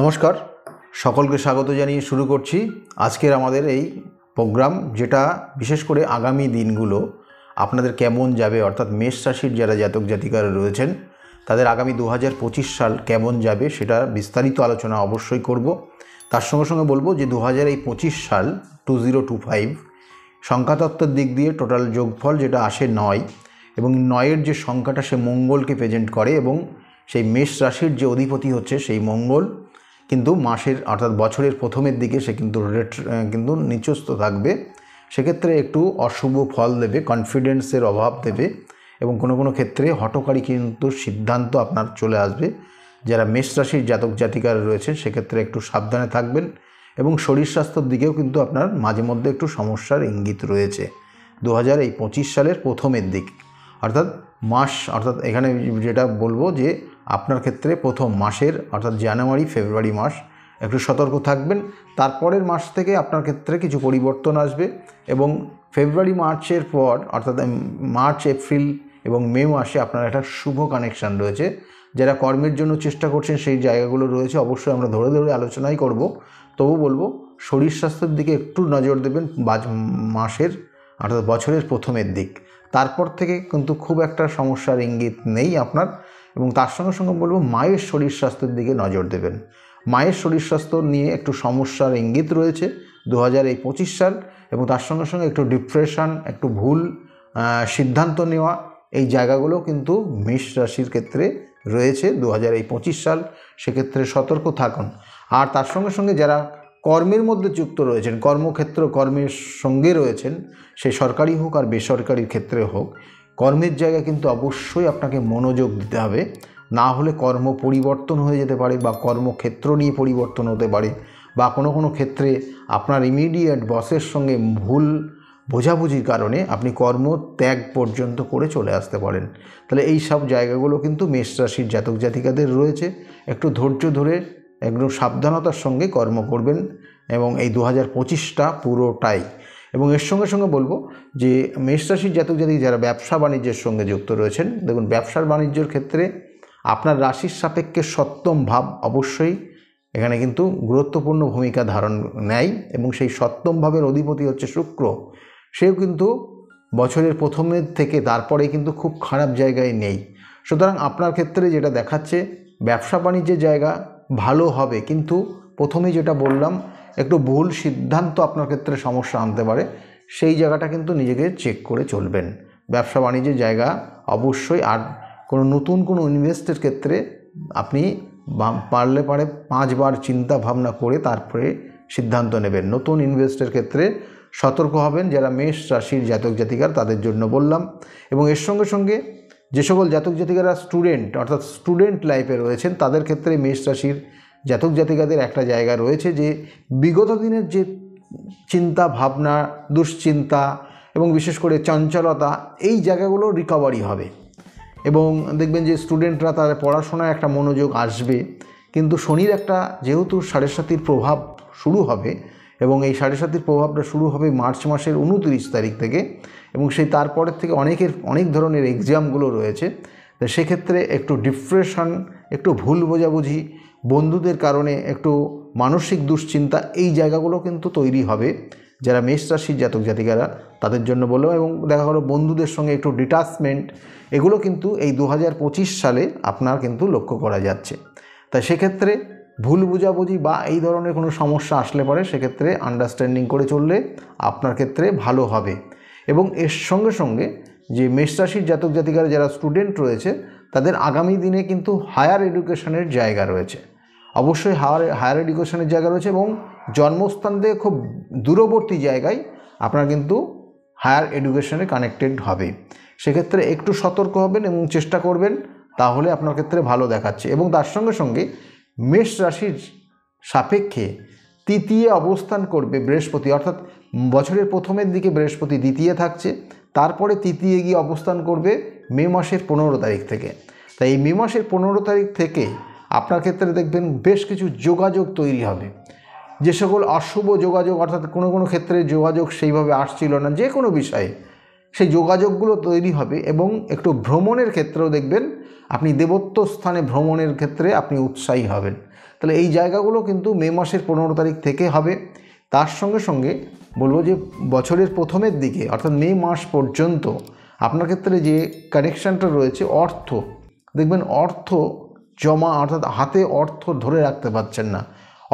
নমস্কার, সকলকে স্বাগত জানিয়ে শুরু করছি আজকের আমাদের এই প্রোগ্রাম, যেটা বিশেষ করে আগামী দিনগুলো আপনাদের কেমন যাবে, অর্থাৎ মেষ রাশির যারা জাতক জাতিকারা রয়েছেন তাদের আগামী 2025 সাল কেমন যাবে সেটা বিস্তারিত আলোচনা অবশ্যই করব। তার সঙ্গে সঙ্গে বলবো যে 2025 সাল 2025 সংখ্যাতত্ত্বের দিক দিয়ে টোটাল যোগফল যেটা আসে 9, এবং 9-এর যে সংখ্যাটা সে মঙ্গলকে প্রেজেন্ট করে, এবং সেই মেষ রাশির যে অধিপতি হচ্ছে সেই মঙ্গল কিন্তু মাসের অর্থাৎ বছরের প্রথমের দিকে সে কিন্তু নিচস্থ থাকবে। সেক্ষেত্রে একটু অশুভ ফল দেবে, কনফিডেন্সের অভাব দেবে, এবং কোনো কোনো ক্ষেত্রে হঠকারী কিন্তু সিদ্ধান্ত আপনার চলে আসবে। যারা মেষ রাশির জাতক জাতিকারা রয়েছে সেক্ষেত্রে একটু সাবধানে থাকবেন, এবং শরীর স্বাস্থ্যের দিকেও কিন্তু আপনার মাঝে মধ্যে একটু সমস্যার ইঙ্গিত রয়েছে 2025 সালের প্রথমের দিক, অর্থাৎ এখানে যেটা বলবো যে আপনার ক্ষেত্রে প্রথম মাসের অর্থাৎ জানুয়ারি ফেব্রুয়ারি মাস একটু সতর্ক থাকবেন। তারপরের মাস থেকে আপনার ক্ষেত্রে কিছু পরিবর্তন আসবে, এবং ফেব্রুয়ারি মার্চের পর অর্থাৎ মার্চ এপ্রিল এবং মে মাসে আপনার একটা শুভ কানেকশান রয়েছে। যারা কর্মের জন্য চেষ্টা করছেন সেই জায়গাগুলো রয়েছে, অবশ্যই আমরা ধরে ধরে আলোচনাই করব। তবু বলবো শরীর স্বাস্থ্যের দিকে একটু নজর দেবেন মাসের অর্থাৎ বছরের প্রথমের দিক। তারপর থেকে কিন্তু খুব একটা সমস্যার ইঙ্গিত নেই আপনার। এবং তার সঙ্গে সঙ্গে বলবো মায়ের শরীর স্বাস্থ্যের দিকে নজর দেবেন। মায়ের শরীর স্বাস্থ্য নিয়ে একটু সমস্যার ইঙ্গিত রয়েছে 2025 সাল, এবং তার সঙ্গে সঙ্গে একটু ডিপ্রেশন, একটু ভুল সিদ্ধান্ত নেওয়া, এই জায়গাগুলো কিন্তু মেষ রাশির ক্ষেত্রে রয়েছে 2025 সাল। সেক্ষেত্রে সতর্ক থাকুন। আর তার সঙ্গে সঙ্গে যারা কর্মের মধ্যে যুক্ত রয়েছেন, কর্মক্ষেত্র কর্মের সঙ্গে রয়েছেন, সে সরকারি হোক আর বেসরকারি ক্ষেত্রে হোক, কর্মের জায়গায় কিন্তু অবশ্যই আপনাকে মনোযোগ দিতে হবে। না হলে কর্ম পরিবর্তন হয়ে যেতে পারে, বা কর্মক্ষেত্র নিয়ে পরিবর্তন হতে পারে, বা কোনো কোনো ক্ষেত্রে আপনার ইমিডিয়েট বসের সঙ্গে ভুল বোঝাবুঝির কারণে আপনি কর্ম ত্যাগ পর্যন্ত করে চলে আসতে পারেন। তাহলে এই সব জায়গাগুলো কিন্তু মেষ রাশির জাতক জাতিকাদের রয়েছে। একটু ধৈর্য ধরে একদম সাবধানতার সঙ্গে কর্ম করবেন, এবং এই 2025টা পুরোটাই। এবং এর সঙ্গে সঙ্গে বলবো যে মেষ রাশির জাতক জাতিকা যারা ব্যবসা বাণিজ্যের সঙ্গে যুক্ত রয়েছেন, দেখুন ব্যবসার বাণিজ্যের ক্ষেত্রে আপনার রাশির সাপেক্ষে সপ্তম ভাব অবশ্যই এখানে কিন্তু গুরুত্বপূর্ণ ভূমিকা ধারণ নেয়, এবং সেই সপ্তম ভাবের অধিপতি হচ্ছে শুক্র। সেও কিন্তু বছরের প্রথমের থেকে তারপরে কিন্তু খুব খারাপ জায়গায় নেই। সুতরাং আপনার ক্ষেত্রে যেটা দেখাচ্ছে ব্যবসা বাণিজ্যের জায়গা ভালো হবে, কিন্তু প্রথমে যেটা বললাম একটু ভুল সিদ্ধান্ত আপনার ক্ষেত্রে সমস্যা আনতে পারে। সেই জায়গাটা কিন্তু নিজেকে চেক করে চলবেন। ব্যবসা বাণিজ্যের জায়গা অবশ্যই, আর কোনো নতুন কোনো ইনভেস্টের ক্ষেত্রে আপনি পারলে 5 বার চিন্তা ভাবনা করে তারপরে সিদ্ধান্ত নেবেন। নতুন ইনভেস্টের ক্ষেত্রে সতর্ক হবেন যারা মেষ রাশির জাতক জাতিকার, তাদের জন্য বললাম। এবং এর সঙ্গে সঙ্গে যে সকল জাতক জাতিকারা স্টুডেন্ট অর্থাৎ স্টুডেন্ট লাইফে রয়েছেন, তাদের ক্ষেত্রে মেষ রাশির জাতক জাতিকাদের একটা জায়গা রয়েছে যে বিগত দিনের যে চিন্তা ভাবনা, দুশ্চিন্তা এবং বিশেষ করে চঞ্চলতা, এই জায়গাগুলো রিকভারি হবে। এবং দেখবেন যে স্টুডেন্টরা তাদের পড়াশোনায় একটা মনোযোগ আসবে। কিন্তু শনির একটা যেহেতু 7.5 প্রভাব শুরু হবে, এবং এই 7.5 প্রভাবটা শুরু হবে মার্চ মাসের 29 তারিখ থেকে, এবং সেই তারপরের থেকে অনেক ধরনের এক্সামগুলো রয়েছে। তো সেক্ষেত্রে একটু ডিপ্রেশন, একটু ভুল বোঝাবুঝি, বন্ধুদের কারণে একটু মানসিক দুশ্চিন্তা, এই জায়গাগুলো কিন্তু তৈরি হবে যারা মেষ রাশির জাতক জাতিকারা, তাদের জন্য বললাম। এবং দেখা গেলো বন্ধুদের সঙ্গে একটু ডিটাচমেন্ট, এগুলো কিন্তু এই 2025 সালে আপনার কিন্তু লক্ষ্য করা যাচ্ছে। তাই সেক্ষেত্রে ভুল বোঝাবুঝি বা এই ধরনের কোনো সমস্যা আসলে পরে সেক্ষেত্রে আন্ডারস্ট্যান্ডিং করে চললে আপনার ক্ষেত্রে ভালো হবে। এবং এর সঙ্গে সঙ্গে যে মেষ রাশির জাতক জাতিকারা যারা স্টুডেন্ট রয়েছে, তাদের আগামী দিনে কিন্তু হায়ার এডুকেশনের জায়গা রয়েছে। অবশ্যই হায়ার এডুকেশনের জায়গা রয়েছে, এবং জন্মস্থান থেকে খুব দূরবর্তী জায়গায় আপনার কিন্তু হায়ার এডুকেশনে কানেক্টেড হবে। সেক্ষেত্রে একটু সতর্ক হবেন এবং চেষ্টা করবেন, তাহলে আপনার ক্ষেত্রে ভালো দেখাচ্ছে। এবং তার সঙ্গে সঙ্গে মেষ রাশির সাপেক্ষে তৃতীয় অবস্থান করবে বৃহস্পতি, অর্থাৎ বছরের প্রথমের দিকে বৃহস্পতি দ্বিতীয় থাকছে, তারপরে তৃতীয় গিয়ে অবস্থান করবে মে মাসের 15 তারিখ থেকে। তাই এই মে মাসের 15 তারিখ থেকে আপনার ক্ষেত্রে দেখবেন বেশ কিছু যোগাযোগ তৈরি হবে। যে সকল অশুভ যোগাযোগ, অর্থাৎ কোনো কোনো ক্ষেত্রে যোগাযোগ সেইভাবে আসছিল না যে কোনো বিষয়ে, সেই যোগাযোগগুলো তৈরি হবে। এবং একটু ভ্রমণের ক্ষেত্রেও দেখবেন আপনি দেবত্ব স্থানে ভ্রমণের ক্ষেত্রে আপনি উৎসাহী হবেন। তাহলে এই জায়গাগুলো কিন্তু মে মাসের 15 তারিখ থেকে হবে। তার সঙ্গে সঙ্গে বলবো যে বছরের প্রথমের দিকে অর্থাৎ মে মাস পর্যন্ত আপনার ক্ষেত্রে যে কানেকশানটা রয়েছে অর্থ, দেখবেন অর্থ জমা অর্থাৎ হাতে অর্থ ধরে রাখতে পারছেন না,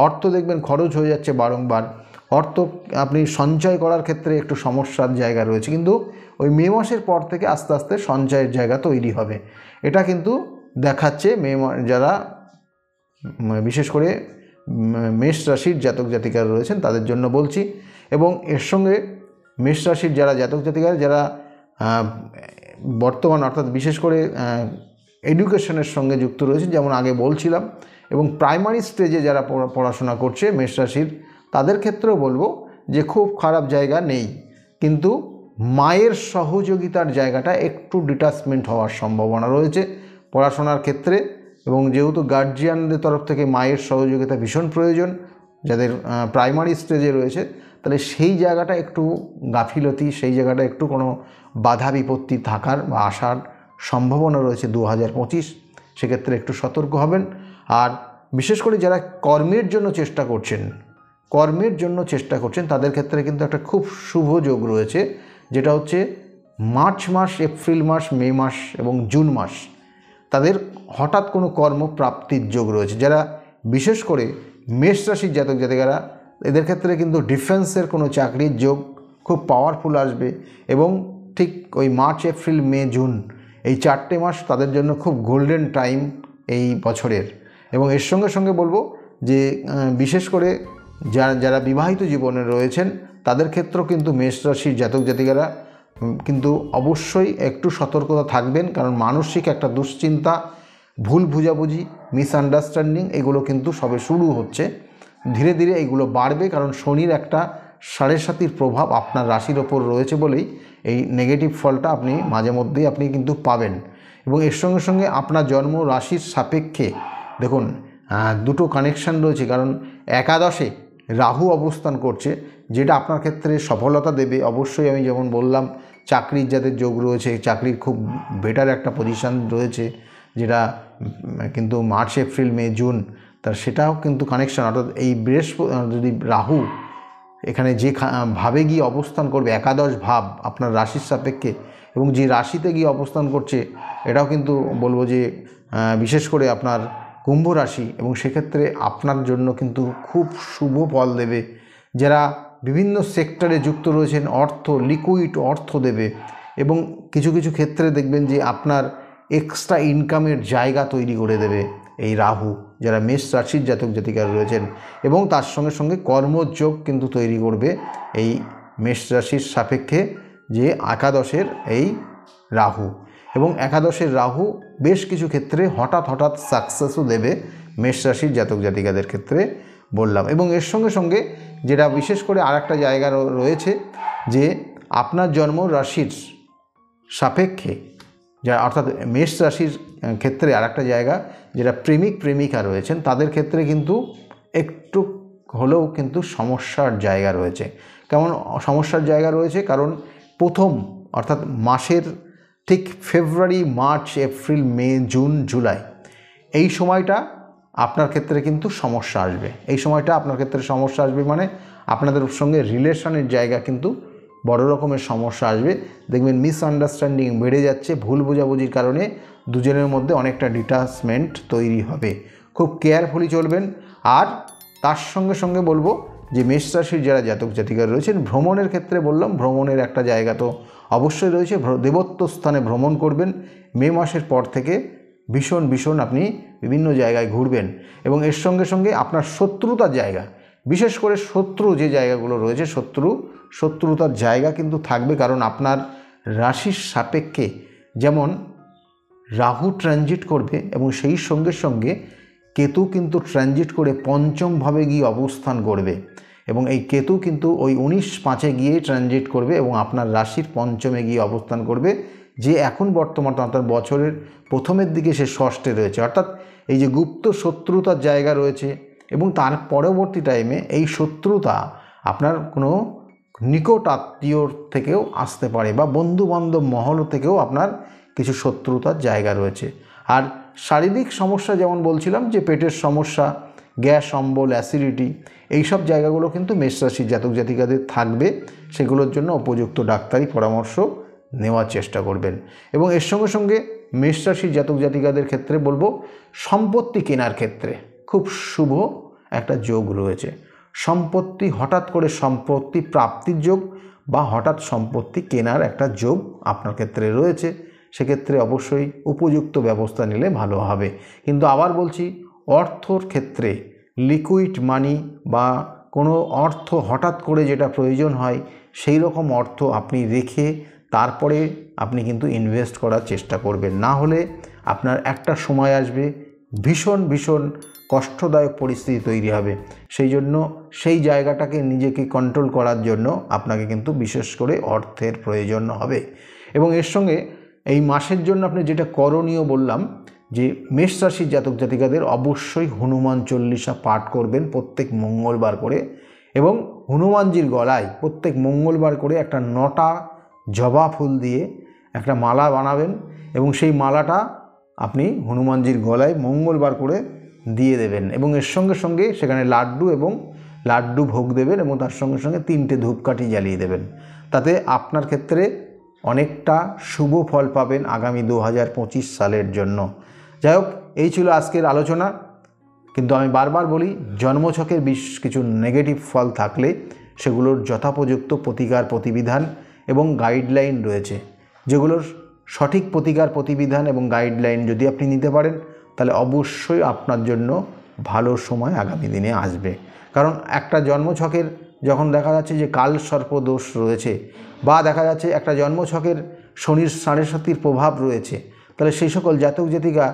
অর্থ দেখবেন খরচ হয়ে যাচ্ছে বারংবার, অর্থ আপনি সঞ্চয় করার ক্ষেত্রে একটু সমস্যার জায়গা রয়েছে। কিন্তু ওই মে মাসের পর থেকে আস্তে আস্তে সঞ্চয়ের জায়গা তৈরি হবে, এটা কিন্তু দেখাচ্ছে যারা বিশেষ করে মেষ রাশির জাতক জাতিকারা রয়েছেন তাদের জন্য বলছি। এবং এর সঙ্গে মেষ রাশির যারা জাতক জাতিকারা যারা বর্তমান অর্থাৎ বিশেষ করে এডুকেশনের সঙ্গে যুক্ত রয়েছে, যেমন আগে বলছিলাম, এবং প্রাইমারি স্টেজে যারা পড়াশোনা করছে মেষ রাশির, তাদের ক্ষেত্রেও বলবো যে খুব খারাপ জায়গা নেই, কিন্তু মায়ের সহযোগিতার জায়গাটা একটু ডিটাচমেন্ট হওয়ার সম্ভাবনা রয়েছে পড়াশোনার ক্ষেত্রে। এবং যেহেতু গার্জিয়ানদের তরফ থেকে মায়ের সহযোগিতা ভীষণ প্রয়োজন যাদের প্রাইমারি স্টেজে রয়েছে, তাহলে সেই জায়গাটা একটু গাফিলতি, সেই জায়গাটা একটু কোনো বাধা বিপত্তি থাকার বা আসার সম্ভাবনা রয়েছে 2025। সেক্ষেত্রে একটু সতর্ক হবেন। আর বিশেষ করে যারা কর্মের জন্য চেষ্টা করছেন তাদের ক্ষেত্রে কিন্তু একটা খুব শুভ যোগ রয়েছে, যেটা হচ্ছে মার্চ মাস, এপ্রিল মাস, মে মাস এবং জুন মাস তাদের হঠাৎ কোনো কর্মপ্রাপ্তির যোগ রয়েছে। যারা বিশেষ করে মেষ রাশির জাতক জাতিকারা, এদের ক্ষেত্রে কিন্তু ডিফেন্সের কোনো চাকরির যোগ খুব পাওয়ারফুল আসবে। এবং ঠিক ওই মার্চ, এপ্রিল, মে, জুন এই 4টে মাস তাদের জন্য খুব গোল্ডেন টাইম এই বছরের। এবং এর সঙ্গে সঙ্গে বলবো যে বিশেষ করে যারা বিবাহিত জীবনে রয়েছেন তাদের ক্ষেত্রেও কিন্তু মেষ রাশির জাতক জাতিকারা কিন্তু অবশ্যই একটু সতর্কতা থাকবেন, কারণ মানসিক একটা দুশ্চিন্তা, ভুল বুঝাবুঝি, মিসআন্ডারস্ট্যান্ডিং এগুলো কিন্তু সবে শুরু হচ্ছে, ধীরে ধীরে এগুলো বাড়বে। কারণ শনির একটা 7.5 প্রভাব আপনার রাশির ওপর রয়েছে বলেই এই নেগেটিভ ফলটা আপনি মাঝে মধ্যেই আপনি কিন্তু পাবেন। এবং এর সঙ্গে সঙ্গে আপনার জন্ম রাশির সাপেক্ষে দেখুন দুটো কানেকশান রয়েছে, কারণ একাদশে রাহু অবস্থান করছে, যেটা আপনার ক্ষেত্রে সফলতা দেবে অবশ্যই। আমি যেমন বললাম চাকরির যাদের যোগ রয়েছে, চাকরির খুব বেটার একটা পজিশান রয়েছে, যেটা কিন্তু মার্চ, এপ্রিল, মে, জুন তার সেটাও কিন্তু কানেকশান। অর্থাৎ এই বৃহস্পতি যদি রাহু এখানে যে ভাবে গিয়ে অবস্থান করবে, একাদশ ভাব আপনার রাশির সাপেক্ষে, এবং যে রাশিতে গিয়ে অবস্থান করছে এটাও কিন্তু বলবো যে বিশেষ করে আপনার কুম্ভ রাশি, এবং সেক্ষেত্রে আপনার জন্য কিন্তু খুব শুভ ফল দেবে। যারা বিভিন্ন সেক্টরে যুক্ত রয়েছেন লিকুইড অর্থ দেবে, এবং কিছু কিছু ক্ষেত্রে দেখবেন যে আপনার এক্সট্রা ইনকামের জায়গা তৈরি করে দেবে এই রাহু, যারা মেষ রাশির জাতক জাতিকারা রয়েছেন। এবং তার সঙ্গে সঙ্গে কর্মযোগ কিন্তু তৈরি করবে এই মেষ রাশির সাপেক্ষে যে একাদশের এই রাহু। এবং একাদশের রাহু বেশ কিছু ক্ষেত্রে হঠাৎ সাকসেসও দেবে মেষ রাশির জাতক জাতিকাদের ক্ষেত্রে বললাম। এবং এর সঙ্গে সঙ্গে যেটা বিশেষ করে আরেকটা জায়গা রয়েছে যে আপনার জন্ম রাশির সাপেক্ষে যারা অর্থাৎ মেষ রাশির ক্ষেত্রে আরেকটা জায়গা যেটা প্রেমিকা রয়েছেন তাদের ক্ষেত্রে কিন্তু একটু হলেও কিন্তু সমস্যার জায়গা রয়েছে। কেমন সমস্যার জায়গা রয়েছে? কারণ প্রথম অর্থাৎ মাসের ঠিক ফেব্রুয়ারি, মার্চ, এপ্রিল, মে, জুন, জুলাই এই সময়টা আপনার ক্ষেত্রে কিন্তু সমস্যা আসবে। এই সময়টা আপনার ক্ষেত্রে সমস্যা আসবে মানে আপনাদের সঙ্গে রিলেশনের জায়গা কিন্তু বড় রকমের সমস্যা আসবে। দেখবেন মিসআন্ডারস্ট্যান্ডিং বেড়ে যাচ্ছে, ভুল বোঝাবুঝির কারণে দুজনের মধ্যে অনেকটা ডিটাচমেন্ট তৈরি হবে। খুব কেয়ারফুলি চলবেন। আর তার সঙ্গে সঙ্গে বলবো যে মেষ রাশির যারা জাতক জাতিকা রয়েছেন ভ্রমণের ক্ষেত্রে বললাম, ভ্রমণের একটা জায়গা তো অবশ্যই রয়েছে। দেবত্ব স্থানে ভ্রমণ করবেন। মে মাসের পর থেকে ভীষণ আপনি বিভিন্ন জায়গায় ঘুরবেন। এবং এর সঙ্গে সঙ্গে আপনার শত্রুতার জায়গা, বিশেষ করে শত্রু যে জায়গাগুলো রয়েছে শত্রুতার জায়গা কিন্তু থাকবে। কারণ আপনার রাশির সাপেক্ষে যেমন রাহু ট্রানজিট করবে এবং সেই সঙ্গে সঙ্গে কেতু কিন্তু ট্রানজিট করে পঞ্চমভাবে গিয়ে অবস্থান করবে। এবং এই কেতু কিন্তু ওই 19/5 গিয়ে ট্রানজিট করবে এবং আপনার রাশির পঞ্চমে গিয়ে অবস্থান করবে, যে এখন বর্তমানে অর্থাৎ বছরের প্রথমের দিকে সে ষষ্ঠে রয়েছে। অর্থাৎ এই যে গুপ্ত শত্রুতার জায়গা রয়েছে এবং তার পরবর্তী টাইমে এই শত্রুতা আপনার কোনো নিকট আত্মীয়র থেকেও আসতে পারে বা বন্ধুবান্ধব মহল থেকেও আপনার কিছু শত্রুতার জায়গা রয়েছে। আর শারীরিক সমস্যা যেমন বলছিলাম যে পেটের সমস্যা, গ্যাস, অম্বল, অ্যাসিডিটি, এইসব জায়গাগুলো কিন্তু মেষ রাশির জাতক জাতিকাদের থাকবে। সেগুলোর জন্য উপযুক্ত ডাক্তারি পরামর্শ নেওয়ার চেষ্টা করবেন। এবং এর সঙ্গে সঙ্গে মেষ রাশির জাতক জাতিকাদের ক্ষেত্রে বলবো সম্পত্তি কেনার ক্ষেত্রে খুব শুভ একটা যোগ রয়েছে। সম্পত্তি, হঠাৎ করে সম্পত্তি প্রাপ্তির যোগ বা হঠাৎ সম্পত্তি কেনার একটা যোগ আপনার ক্ষেত্রে রয়েছে। সেক্ষেত্রে অবশ্যই উপযুক্ত ব্যবস্থা নিলে ভালো হবে। কিন্তু আবার বলছি, অর্থর ক্ষেত্রে লিকুইড মানি বা কোনো অর্থ হঠাৎ করে যেটা প্রয়োজন হয় সেই রকম অর্থ আপনি রেখে তারপরে আপনি কিন্তু ইনভেস্ট করার চেষ্টা করবেন। না হলে আপনার একটা সময় আসবে ভীষণ ভীষণ কষ্টদায়ক পরিস্থিতি তৈরি হবে। সেই জন্য সেই জায়গাটাকে নিজেকে কন্ট্রোল করার জন্য আপনাকে কিন্তু বিশেষ করে অর্থের প্রয়োজন হবে। এবং এর সঙ্গে এই মাসের জন্য আপনি যেটা করণীয় বললাম যে মেষ রাশির জাতক জাতিকাদের অবশ্যই হনুমান চল্লিশা পাঠ করবেন প্রত্যেক মঙ্গলবার করে, এবং হনুমানজির গলায় প্রত্যেক মঙ্গলবার করে একটা 9টা জবা ফুল দিয়ে একটা মালা বানাবেন এবং সেই মালাটা আপনি হনুমানজির গলায় মঙ্গলবার করে দিয়ে দেবেন। এবং এর সঙ্গে সঙ্গে সেখানে লাড্ডু ভোগ দেবেন এবং তার সঙ্গে সঙ্গে 3টে ধূপকাঠি জ্বালিয়ে দেবেন। তাতে আপনার ক্ষেত্রে অনেকটা শুভ ফল পাবেন আগামী 2025 সালের জন্য। যাই হোক, এই ছিল আজকের আলোচনা। কিন্তু আমি বারবার বলি, জন্মছকের কিছু নেগেটিভ ফল থাকলে সেগুলোর যথাপযুক্ত প্রতিকার প্রতিবিধান এবং গাইডলাইন রয়েছে, যেগুলোর সঠিক প্রতিকার প্রতিবিধান এবং গাইডলাইন যদি আপনি নিতে পারেন তাহলে অবশ্যই আপনার জন্য ভালো সময় আগামী দিনে আসবে। কারণ একটা জন্মছকের যখন দেখা যাচ্ছে যে কাল সর্পদোষ রয়েছে বা দেখা যাচ্ছে একটা জন্মছকের শনির 7.5 প্রভাব রয়েছে, তাহলে সেই সকল জাতক জাতিকা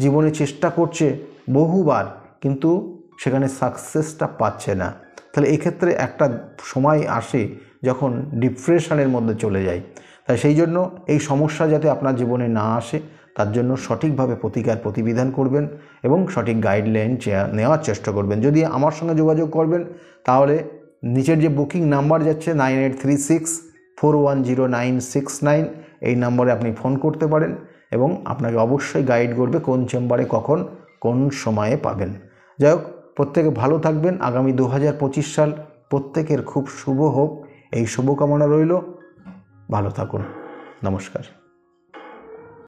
জীবনে চেষ্টা করছে বহুবার, কিন্তু সেখানে সাকসেসটা পাচ্ছে না। তাহলে এক্ষেত্রে একটা সময় আসে যখন ডিপ্রেশনের মধ্যে চলে যায়। তাই সেই জন্য এই সমস্যা যাতে আপনার জীবনে না আসে তার জন্য সঠিকভাবে প্রতিকার প্রতিবিধান করবেন এবং সঠিক গাইডলাইন নেওয়ার চেষ্টা করবেন। যদি আমার সঙ্গে যোগাযোগ করবেন তাহলে নিচের যে বুকিং নাম্বার যাচ্ছে 9836410969, এই নম্বরে আপনি ফোন করতে পারেন এবং আপনাকে অবশ্যই গাইড করবে কোন চেম্বারে কখন কোন সময়ে পাবেন। যাই হোক, প্রত্যেকে ভালো থাকবেন। আগামী 2025 সাল প্রত্যেকের খুব শুভ হোক, এই শুভকামনা রইল। ভালো থাকুন। নমস্কার।